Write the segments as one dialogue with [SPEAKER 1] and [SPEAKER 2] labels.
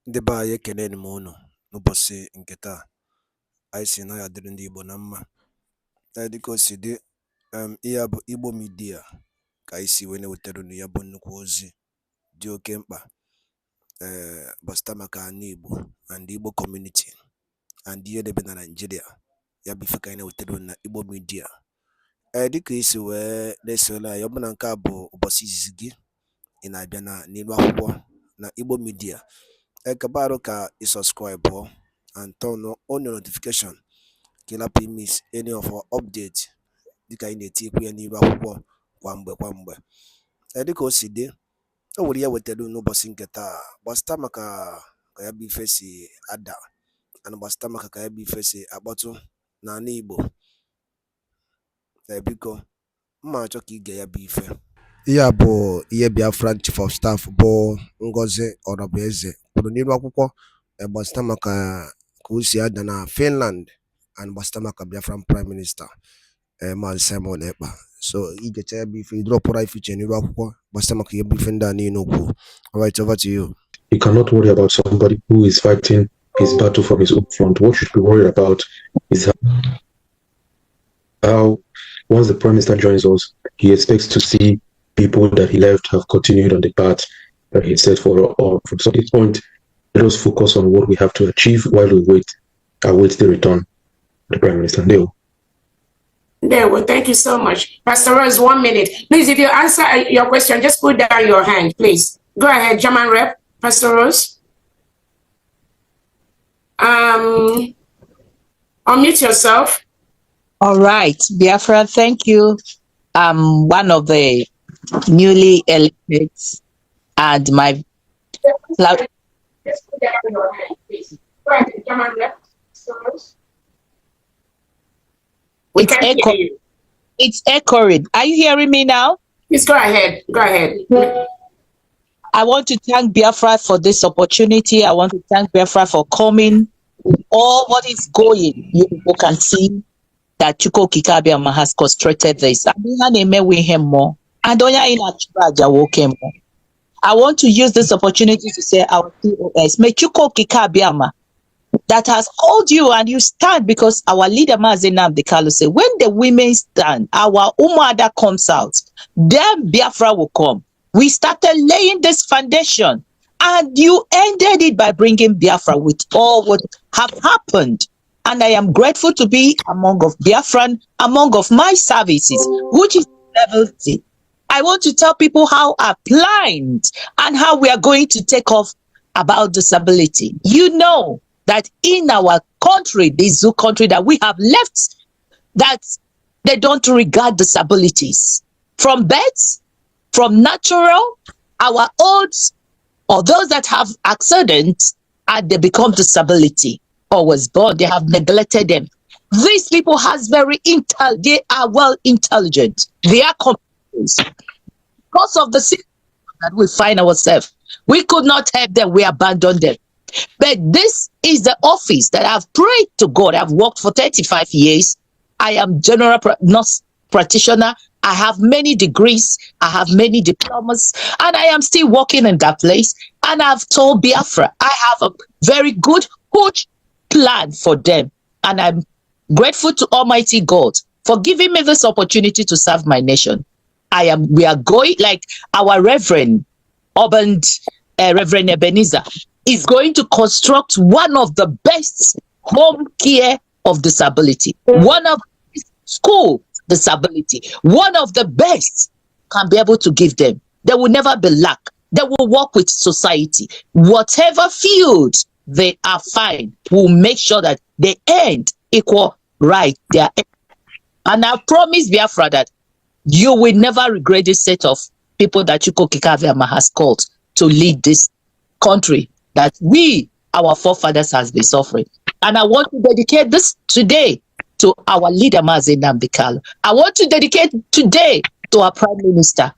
[SPEAKER 1] Ndị be anyị ekeneni m unu n'ụbọchị nke taa. Anyị sị na ya dịrị ndị Igbo na mma. Dịka o si dị, ihe a bụ Igbo Media ka anyị si wee na-ewetara unu ya bụ nnukwu ozi dị oke mkpa gbasịta maka ana Igbo and Igbo community and ihe debe na Nigeria. Ya bụ ife ka anyị na-ewetara unu na Igbo Media. Dịka isi wee na-esole anyị, ọ bụ na nke a bụ ụbọchị izizi gị ị na-abịa n'ilu akwụkwọ na Igbo Media, kabaru ka subscribe and turn on your notification ka ị lapụ miss any of our update dịka anyị na-etikwu ya n'ilu akwụkwọ kwa mgbe. Dịka o si dị, o nwere ya wetara n'ụbọchị nke taa gbasịta maka ka ya bụ ife si ada and gbasịta maka ka ya bụ ife si akpọtụ n'ala Igbo. Biko mma achọ ka ige ya bụ ife. Ihe a bụ ihe Biafran Chief of Staff bụ Ngozi Orabueze kwuru n'ilu akwụkwọ gbasịta maka ka o si ada na Finland and gbasịta maka Biafran Prime Minister Maazị Simon Ekpa. So igecha ya bụ ife idropụra ife iche n'ilu akwụkwọ gbasịta maka ihe bụ ife ndị a niile okwu. All right, over to you.
[SPEAKER 2] You cannot worry about somebody who is fighting his battle from his own front. What you should be worried about is how once the Prime Minister joins us, he expects to see people that he left have continued on the path that he set for. Or from some point, let us focus on what we have to achieve while we await the return of the Prime Minister.
[SPEAKER 3] Well, thank you so much. Pastor Rose, 1 minute. Please, if you answer your question, just put down your hand, please. Go ahead, German Rep. Pastor Rose. Unmute yourself.
[SPEAKER 4] All right, Biafra, thank you. I'm one of the newly elected, and my
[SPEAKER 3] Just put down your hand, please. Go ahead, German Rep. Pastor Rose.
[SPEAKER 4] It's echoing. Are you hearing me now?
[SPEAKER 3] Please go ahead. Go ahead.
[SPEAKER 4] I want to thank Biafra for this opportunity. I want to thank Biafra for coming. All what is going, you people can see that Chuko Kikabiama has constructed this. I want to use this opportunity to say our POS, may Chuko Kikabiama, that has called you and you stand, because our leader nnamdi say when the women stand, our Umada comes out, then Biafra will come. We started laying this foundation and you ended it by bringing Biafra with all what have happened. And I am grateful to be among of Biafran, among of my services, which is level 3. I want to tell people how I planned and how we are going to take off about disability. You know that in our country, this zoo country that we have left, that they don't regard disabilities. From birth, from natural, our olds, or those that have accidents, and they become disability, or was born, they have neglected them. These people they are well intelligent. They are competent. Because of the situation that we find ourselves, we could not help them, we abandoned them. But this is the office that I've prayed to God. I've worked for 35 years. I am general nurse practitioner. I have many degrees. I have many diplomas. And I am still working in that place. And I've told Biafra, I have a very good plan for them. And I'm grateful to Almighty God for giving me this opportunity to serve my nation. We are going, like our Reverend Reverend Ebenezer is going to construct one of the best home care of disability, one of the school disability, one of the best can be able to give them. There will never be lack. They will work with society. Whatever field they are fine, will make sure that they end equal right there. And I promise Biafra that you will never regret this set of people that Chuko Kikabiama has called to lead this country that our forefathers has been suffering. And I want to dedicate this today to our leader, nnamdi. I want to dedicate today to our Prime Minister,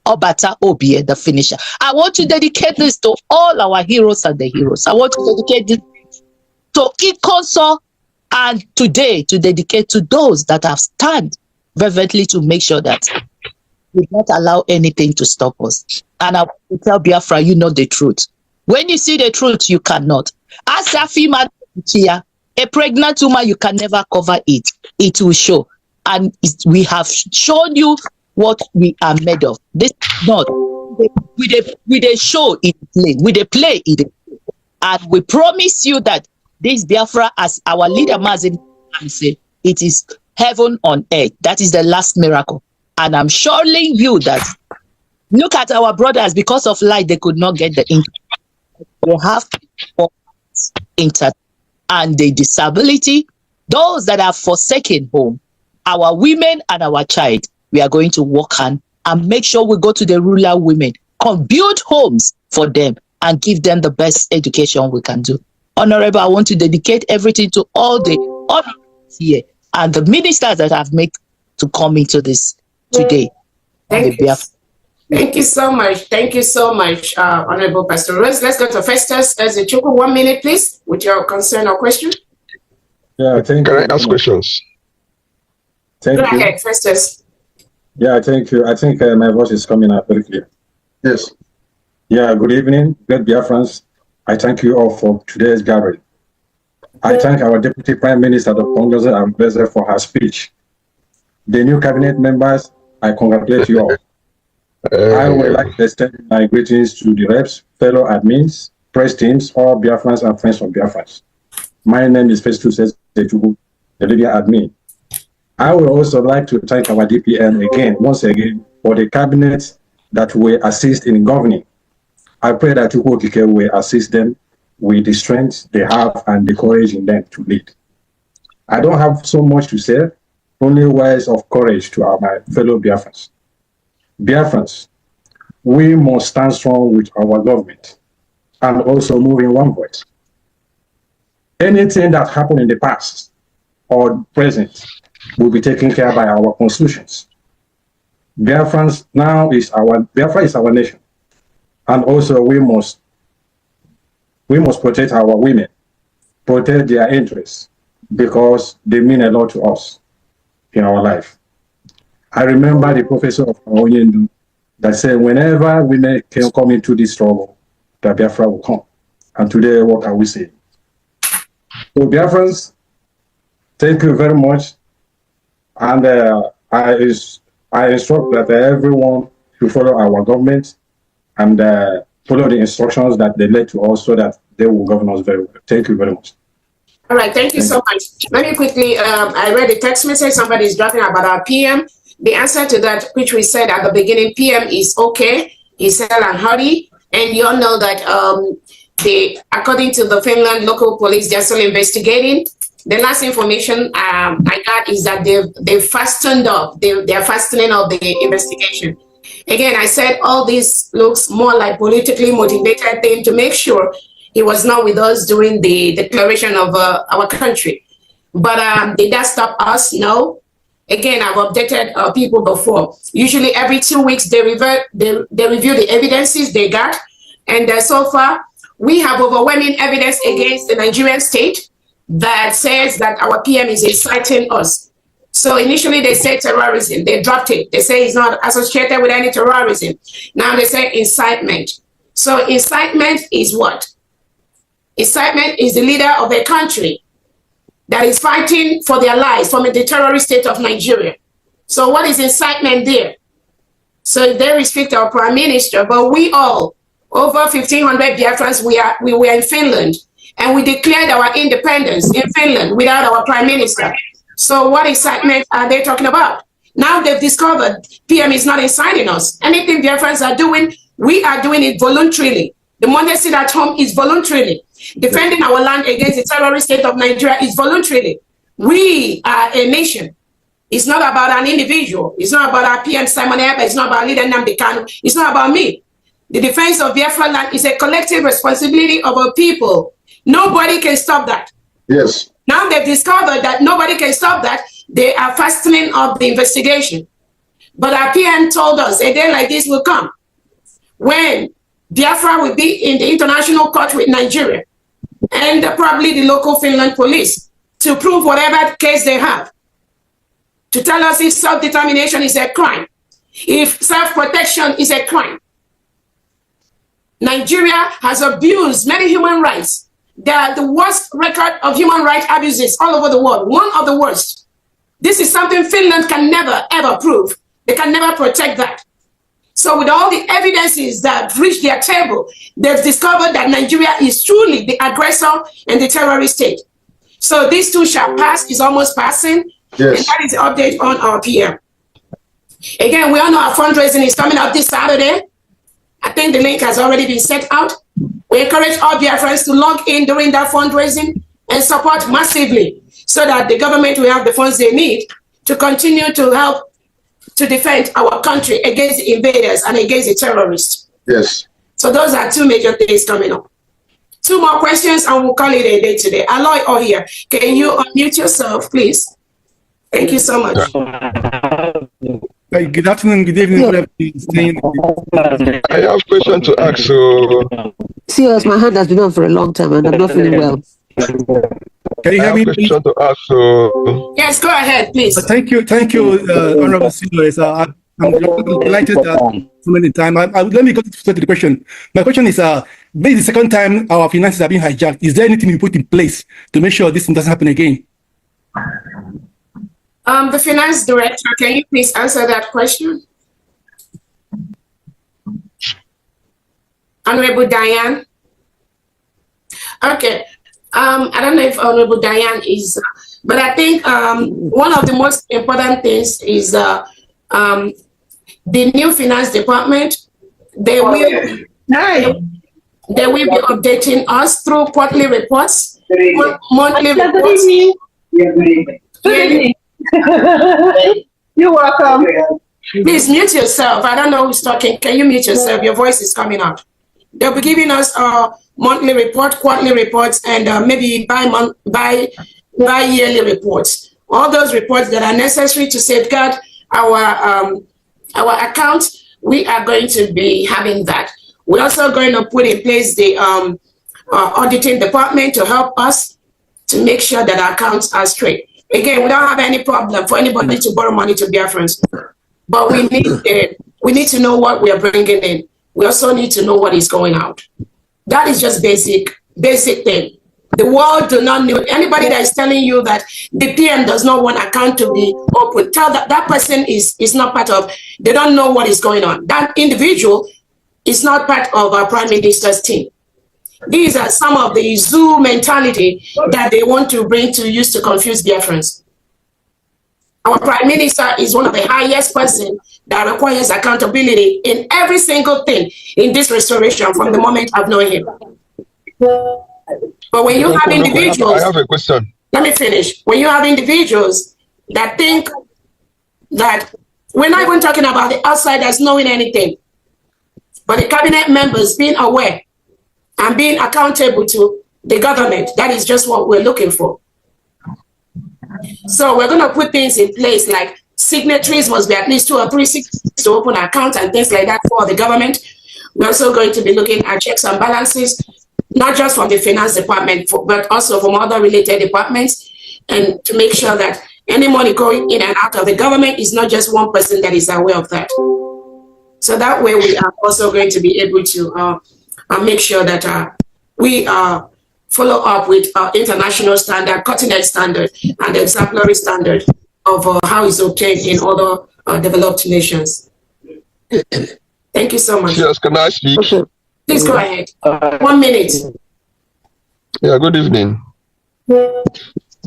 [SPEAKER 4] Ebuka Obi, the finisher. I want to dedicate this to all our heroes and the heroes. I want to dedicate this to Ikonso, and today to dedicate to those that have stand fervently to make sure that we not allow anything to stop us. And I want to tell Biafra, you know the truth. When you see the truth, you cannot. As a female, a pregnant woman, you can never cover it. It will show. And we have shown you what we are made of. This is not with a show it play, with a play it. And we promise you that this Biafra, as our leader Mazin said, it is heaven on earth. That is the last miracle. And I'm assuring you that look at our brothers, because of light, they could not get the internet. They have internet. And the disability, those that have forsaken home, our women and our child, we are going to work on and make sure we go to the rural women, build homes for them and give them the best education we can do. Honorable, I want to dedicate everything to all the honorables here and the ministers that have made to come into this today.
[SPEAKER 3] Thank you. Thank you so much. Thank you so much, Honorable Pastor Rose. Let's go to Festus Ezechuku. 1 minute, please, with your concern or question.
[SPEAKER 5] Yeah, thank you.
[SPEAKER 6] Can I ask questions?
[SPEAKER 3] Go ahead, Festus.
[SPEAKER 5] Yeah, thank you. I think my voice is coming out very clear.
[SPEAKER 6] Yes.
[SPEAKER 5] Yeah, good evening, great Biafrans. I thank you all for today's gathering. I thank our Deputy Prime Minister, Dr. Ngozi Ambeze, for her speech. The new cabinet members, I congratulate you all. I would like to extend my greetings to the reps, fellow admins, press teams, all Biafrans and friends of Biafrans. My name is Festus Ezechuku, the Libyan admin. I would also like to thank our DPN once again, for the cabinet that will assist in governing. I pray that Chukwokike will assist them with the strength they have and the courage in them to lead. I don't have so much to say, only words of courage to my fellow Biafrans. Biafrans, we must stand strong with our government and also move in one voice. Anything that happened in the past or present will be taken care of by our constitutions. Biafrans Biafra is our nation, and also we must protect our women, protect their interests, because they mean a lot to us in our life. I remember the professor of Onyendu that said whenever women can come into this struggle, the Biafra will come. And today, what are we saying? So Biafrans, thank you very much. And I instruct that everyone should follow our government and follow the instructions that they led to us so that they will govern us very well. Thank you very much.
[SPEAKER 3] All right, thank you so much. Let me quickly, I read a text message, somebody is dropping about our PM. The answer to that, which we said at the beginning, PM is okay, is hell and hurry. And you all know that according to the Finland local police, they're still investigating. The last information I got is that they've fastened up, they're fastening up the investigation. Again, I said all this looks more like politically motivated thing to make sure he was not with us during the declaration of our country. But did that stop us? No. Again, I've updated people before. Usually every 2 weeks, they review the evidences they got. And so far, we have overwhelming evidence against the Nigerian state that says that our PM is inciting us. So initially they said terrorism, they dropped it. They say it's not associated with any terrorism. Now they say incitement. So incitement is what? Incitement is the leader of a country that is fighting for their lives from the terrorist state of Nigeria. So what is incitement there? So they restrict our prime minister, but we all, over 1,500 Biafrans, we were in Finland, and we declared our independence in Finland without our prime minister. So what incitement are they talking about? Now they've discovered PM is not inciting us. Anything Biafrans are doing, we are doing it voluntarily. The one they sit at home is voluntarily. Defending our land against the terrorist state of Nigeria is voluntarily. We are a nation. It's not about an individual. It's not about our PM Simon Eba. It's not about leader nnamdi Kanu. It's not about me. The defense of Biafra land is a collective responsibility of our people. Nobody can stop that.
[SPEAKER 6] Yes.
[SPEAKER 3] Now they've discovered that nobody can stop that. They are fastening up the investigation. But our PM told us a day like this will come when Biafra will be in the international court with Nigeria and probably the local Finland police to prove whatever case they have, to tell us if self-determination is a crime, if self-protection is a crime. Nigeria has abused many human rights. They are the worst record of human rights abuses all over the world, one of the worst. This is something Finland can never, ever prove. They can never protect that. So with all the evidences that reached their table, they've discovered that Nigeria is truly the aggressor and the terrorist state. So these two shall pass, is almost passing. Yes. And that is the update on our PM. Again, we all know our fundraising is coming up this Saturday. I think the link has already been set out. We encourage all Biafrans to log in during that fundraising and support massively so that the government will have the funds they need to continue to help to defend our country against the invaders and against the terrorists.
[SPEAKER 5] Yes.
[SPEAKER 3] So those are two major things coming up. Two more questions and we'll call it a day today. Aloy Ohia, can you unmute yourself, please? Thank you so much.
[SPEAKER 6] Good afternoon, good evening.
[SPEAKER 7] I have a question to ask. So,
[SPEAKER 8] serious, my hand has been on for a long time and I'm not feeling well.
[SPEAKER 6] Can you hear me?
[SPEAKER 7] I have a question to ask. So,
[SPEAKER 3] yes, go ahead, please.
[SPEAKER 6] Thank you, Honorable Senators. I'm delighted that so many times. Let me go to the question. My question is: this is the second time our finances have been hijacked. Is there anything we put in place to make sure this doesn't happen again?
[SPEAKER 3] The finance director, can you please answer that question? Honorable Diane. Okay. I don't know if Honorable Diane is, but I think one of the most important things is the new finance department. They will be updating us through quarterly reports, monthly reports.
[SPEAKER 9] You're welcome.
[SPEAKER 3] Please mute yourself. I don't know who's talking. Can you mute yourself? Your voice is coming out. They'll be giving us a monthly report, quarterly reports, and maybe bi-yearly reports. All those reports that are necessary to safeguard our accounts, we are going to be having that. We're also going to put in place the auditing department to help us to make sure that our accounts are straight. Again, we don't have any problem for anybody to borrow money to Biafrans, but we need to know what we are bringing in. We also need to know what is going out. That is just basic thing. The world do not know. Anybody that is telling you that the PM does not want account to be open, tell that person is not part of, they don't know what is going on. That individual is not part of our Prime Minister's team. These are some of the zoo mentality that they want to bring to use to confuse Biafrans. Our Prime Minister is one of the highest person that requires accountability in every single thing in this restoration from the moment I've known him. But when you have individuals,
[SPEAKER 7] I have a question.
[SPEAKER 3] Let me finish. When you have individuals that think that we're not even talking about the outsiders knowing anything, but the cabinet members being aware and being accountable to the government, that is just what we're looking for. So we're going to put things in place like signatories must be at least 2 or 3 signatories to open accounts and things like that for the government. We're also going to be looking at checks and balances, not just from the finance department, but also from other related departments, and to make sure that any money going in and out of the government is not just one person that is aware of that. So that way we are also going to be able to make sure that we follow up with international standard, cutting-edge standard, and exemplary standard of how it's obtained in other developed nations. Thank you so much.
[SPEAKER 7] Yes, can I speak?
[SPEAKER 3] Okay. Please go ahead. 1 minute.
[SPEAKER 7] Yeah, good evening.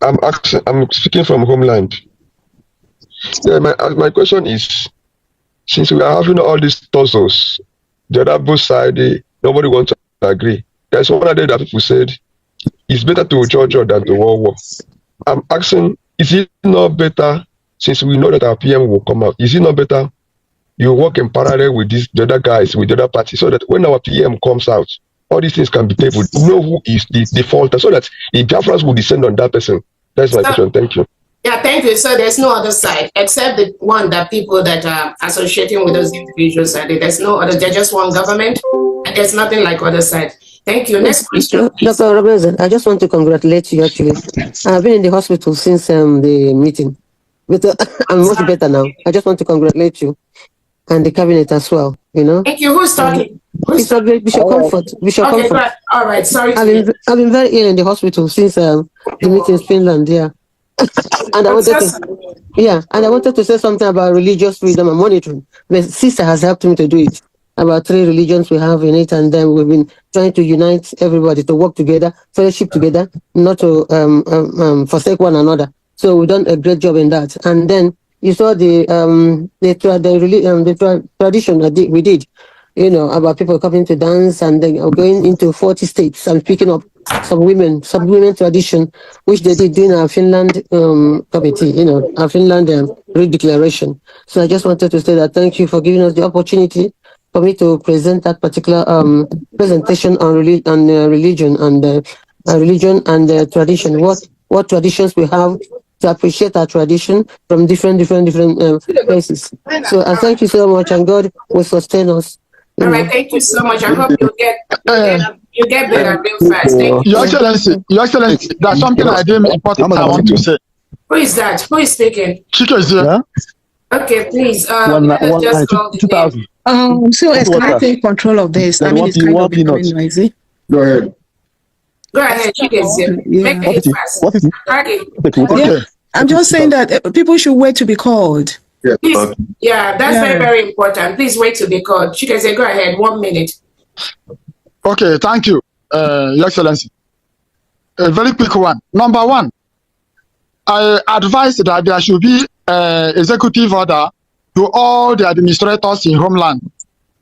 [SPEAKER 7] I'm speaking from Homeland. Yeah, my question is, since we are having all these tussles, the other both side, nobody wants to agree. There's one other that people said, it's better to judge than to war. I'm asking, is it not better, since we know that our PM will come out, is it not better you work in parallel with the other guys, with the other parties, so that when our PM comes out, all these things can be tabled, know who is the defaulter, so that the Biafrans will descend on that person. That's my question. Thank you.
[SPEAKER 3] Yeah, thank you. So there's no other side except the one that people that are associating with those individuals. There's no other. There's just one government. And there's nothing like other side. Thank you. Next question.
[SPEAKER 8] Dr. Robinson, I just want to congratulate you. Actually, I've been in the hospital since the meeting, but I'm much better now. I just want to congratulate you and the cabinet as well. You know.
[SPEAKER 3] Thank you. Who's talking?
[SPEAKER 8] Bishop Comfort. Bishop
[SPEAKER 3] Okay,
[SPEAKER 8] Comfort.
[SPEAKER 3] all right. Sorry.
[SPEAKER 8] I've been very ill in the hospital since the meeting in Finland. Yeah, and I wanted to say something about religious freedom and monitoring. My sister has helped me to do it. About 3 religions we have in it, and then we've been trying to unite everybody to work together, fellowship together, not to forsake one another. So we've done a great job in that. And then you saw the tradition that we did, about people coming to dance and then going into 40 states and picking up some women tradition, which they did during our Finland committee, our Finland redeclaration. So I just wanted to say that thank you for giving us the opportunity for me to present that particular presentation on religion and tradition. What traditions we have to appreciate our tradition from different places. So I thank you so much, and God will sustain us.
[SPEAKER 3] All right, thank you so much. I hope you get better real fast. Thank you.
[SPEAKER 9] Your Excellency, there's something I didn't important I want to say.
[SPEAKER 3] Who is that? Who is speaking?
[SPEAKER 9] Chika is here.
[SPEAKER 3] Okay, please. Just call the name.
[SPEAKER 10] So can I take control of this? I mean, it's kind of becoming noisy.
[SPEAKER 5] Go ahead.
[SPEAKER 3] Go ahead, Chika is here. Make it fast.
[SPEAKER 10] What is it?
[SPEAKER 3] Okay.
[SPEAKER 10] Yeah. I'm just saying that people should wait to be called.
[SPEAKER 3] Please, that's very, very important. Please wait to be called. Chika, say, go ahead. 1 minute.
[SPEAKER 9] Okay, thank you, Your Excellency. A very quick one. Number one, I advise that there should be executive order to all the administrators in homeland.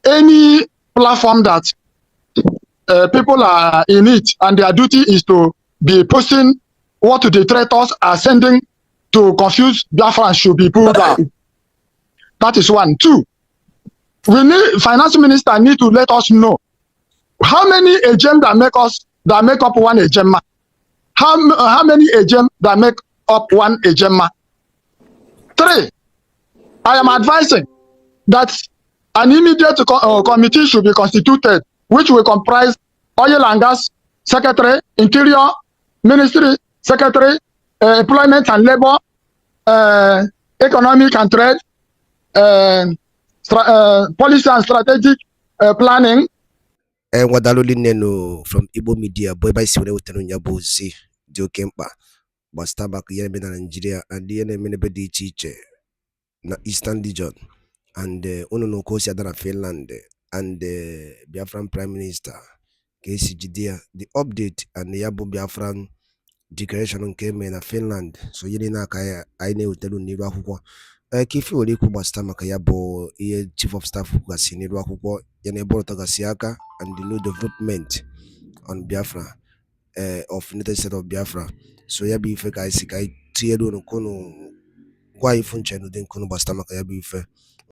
[SPEAKER 9] Any platform that people are in it and their duty is to be posting what the traitors are sending to confuse Biafra should be pulled down. That is one. Two, finance minister need to let us know how many AGM that make up one AGM. How many AGM that make up one AGM? 3, I am advising that an immediate committee should be constituted, which will comprise Oil and Gas Secretary, Interior Ministry Secretary, Employment and Labor, Economic and Trade, Policy and Strategic Planning.
[SPEAKER 1] And what neno from Igbo media, boy by Sine Utenunya Joe Kempa, but Starbuck Yemen Nigeria, and the enemy teacher na Eastern Region, and Uno Kosia than Finland, and the Biafran Prime Minister, KCGD, the update and the Yabo Biafran declaration came in Finland, so Yelina Kaya, I know Telu Niva Huko. Kifi Oliku Bastama Kayabo, Chief of Staff Hukasi Nidwa Huko, Yanebo Tagasiaka, and the new development on Biafra, of United States of Biafra. So Yabi Feka Isikai, Tiedo no Kono, why Funchen, then Kono Bastama Kayabi Fe.